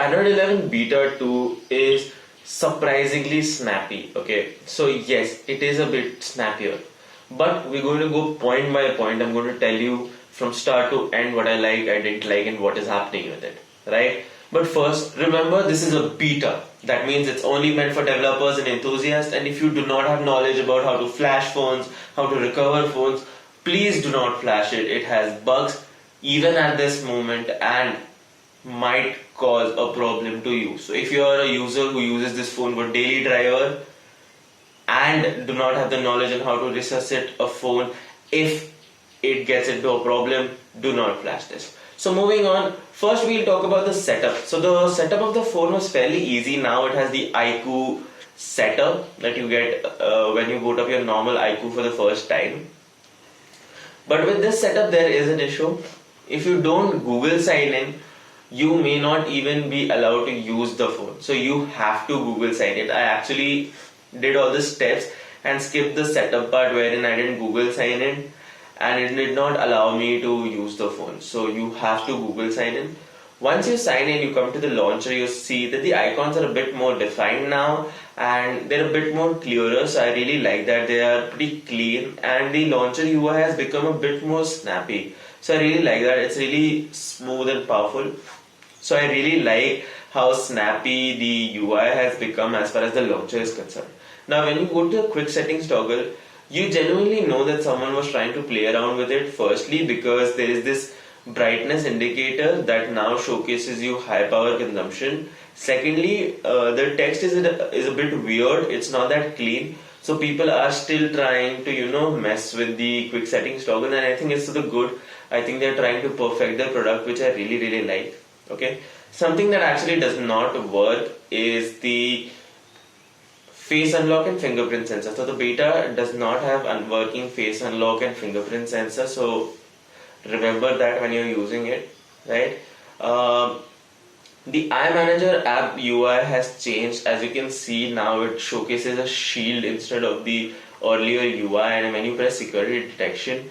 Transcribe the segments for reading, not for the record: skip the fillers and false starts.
Android 11 Beta 2 is surprisingly snappy. Okay, so yes, it is a bit snappier, but we're going to go point by point. I'm going to tell you from start to end what I like, I didn't like, and what is happening with it, right? But first, remember this is a beta. That means it's only meant for developers and enthusiasts. And if you do not have knowledge about how to flash phones, how to recover phones, please do not flash it. It has bugs even at this moment and might cause a problem to you. So if you are a user who uses this phone for daily driver and do not have the knowledge on how to resuscitate a phone, if it gets into a problem, do not flash this. So moving on, first we'll talk about the setup. So the setup of the phone was fairly easy. Now it has the Iqoo setup that you get when you boot up your normal Iqoo for the first time. But with this setup there is an issue. If you don't Google sign in, you may not even be allowed to use the phone. So you have to Google sign in. I actually did all the steps and skipped the setup part wherein I didn't Google sign in, and it did not allow me to use the phone. So you have to Google sign in. Once you sign in, you come to the launcher, you see that the icons are a bit more defined now and they're a bit more clearer. So I really like that. They are pretty clean and the launcher UI has become a bit more snappy. So I really like that. It's really smooth and powerful. So I really like how snappy the UI has become as far as the launcher is concerned. Now when you go to the quick settings toggle, you genuinely know that someone was trying to play around with it. Firstly, because there is this brightness indicator that now showcases you high power consumption. Secondly, the text is a bit weird. It's not that clean. So people are still trying to mess with the quick settings toggle, and I think it's to the good. I think they're trying to perfect their product, which I really like. Okay, something that actually does not work is the face unlock and fingerprint sensor. So the beta does not have working face unlock and fingerprint sensor. So remember that when you're using it, right? The iManager app UI has changed. As you can see now, it showcases a shield instead of the earlier UI, and when you press security detection,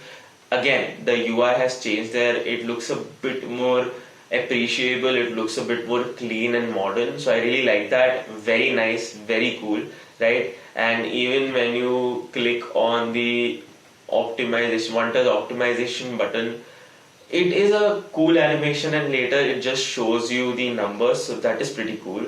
again the UI has changed there. It looks a bit more appreciable, it looks a bit more clean and modern. So I really like that. Very nice, very cool, right? And even when you click on the optimization, one-touch optimization button, it is a cool animation, and later it just shows you the numbers. So that is pretty cool.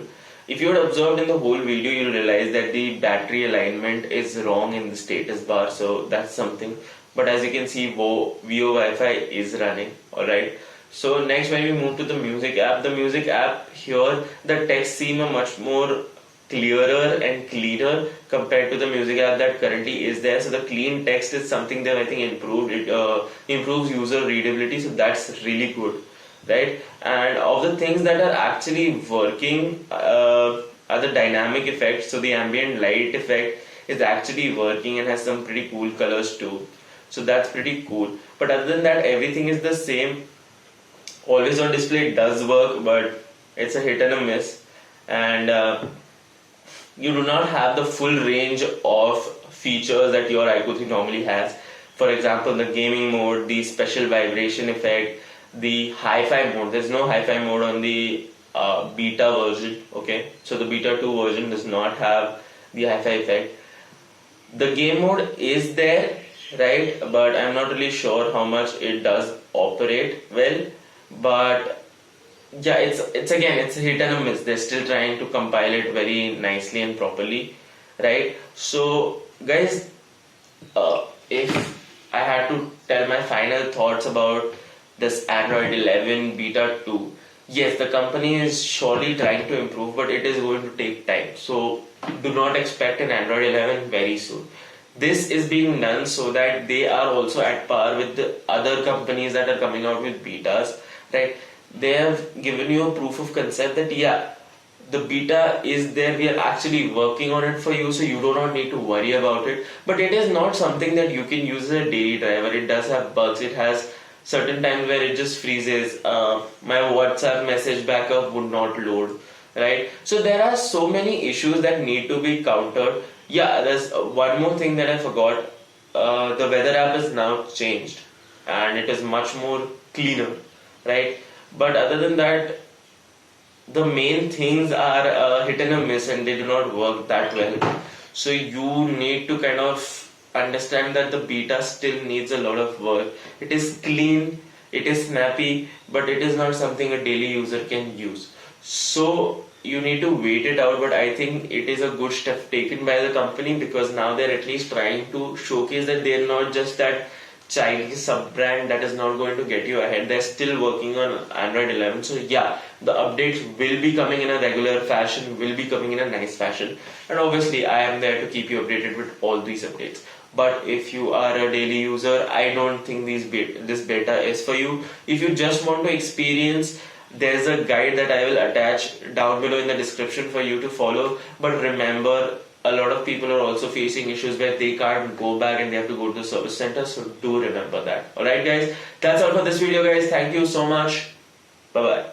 If you had observed in the whole video, you'll realize that the battery alignment is wrong in the status bar. So that's something. But as you can see, VO Wi-Fi is running. Alright. So next, when we move to the music app, here the text seem a much more clearer and cleaner compared to the music app that currently is there. So the clean text is something that I think improved. It improves user readability, so that's really good, right? And of the things that are actually working are the dynamic effects. So the ambient light effect is actually working and has some pretty cool colors too. So that's pretty cool. But other than that, everything is the same. Always on display does work, but it's a hit and a miss. And you do not have the full range of features that your Iqoo 3 normally has. For example, the gaming mode, the special vibration effect, the hi-fi mode. There's no hi-fi mode on the beta version. Okay, so the beta 2 version does not have the hi-fi effect. The game mode is there, right? But I'm not really sure how much it does operate well. But yeah, it's a hit and a miss. They're still trying to compile it very nicely and properly, right? So guys, if I had to tell my final thoughts about this Android 11 Beta 2, yes, the company is surely trying to improve, but it is going to take time. So do not expect an Android 11 very soon. This is being done so that they are also at par with the other companies that are coming out with betas, right? They have given you a proof of concept that yeah, the beta is there, we are actually working on it for you, so you do not need to worry about it. But it is not something that you can use as a daily driver. It does have bugs. It has certain times where it just freezes. My WhatsApp message backup would not load, right? So there are so many issues that need to be countered. Yeah, there's one more thing that I forgot. The weather app is now changed and it is much more cleaner, right? But other than that, the main things are hit and a miss, and they do not work that well. So you need to kind of understand that the beta still needs a lot of work. It is clean, it is snappy, but it is not something a daily user can use. So you need to wait it out, but I think it is a good step taken by the company, because now they're at least trying to showcase that they're not just that Chinese sub-brand that is not going to get you ahead. They're still working on Android 11. So yeah, the updates will be coming in a regular fashion, will be coming in a nice fashion. And obviously I am there to keep you updated with all these updates. But if you are a daily user, I don't think this beta is for you. If you just want to experience, there's a guide that I will attach down below in the description for you to follow. But remember, a lot of people are also facing issues where they can't go back and they have to go to the service center. So do remember that. Alright guys, that's all for this video guys. Thank you so much. Bye bye.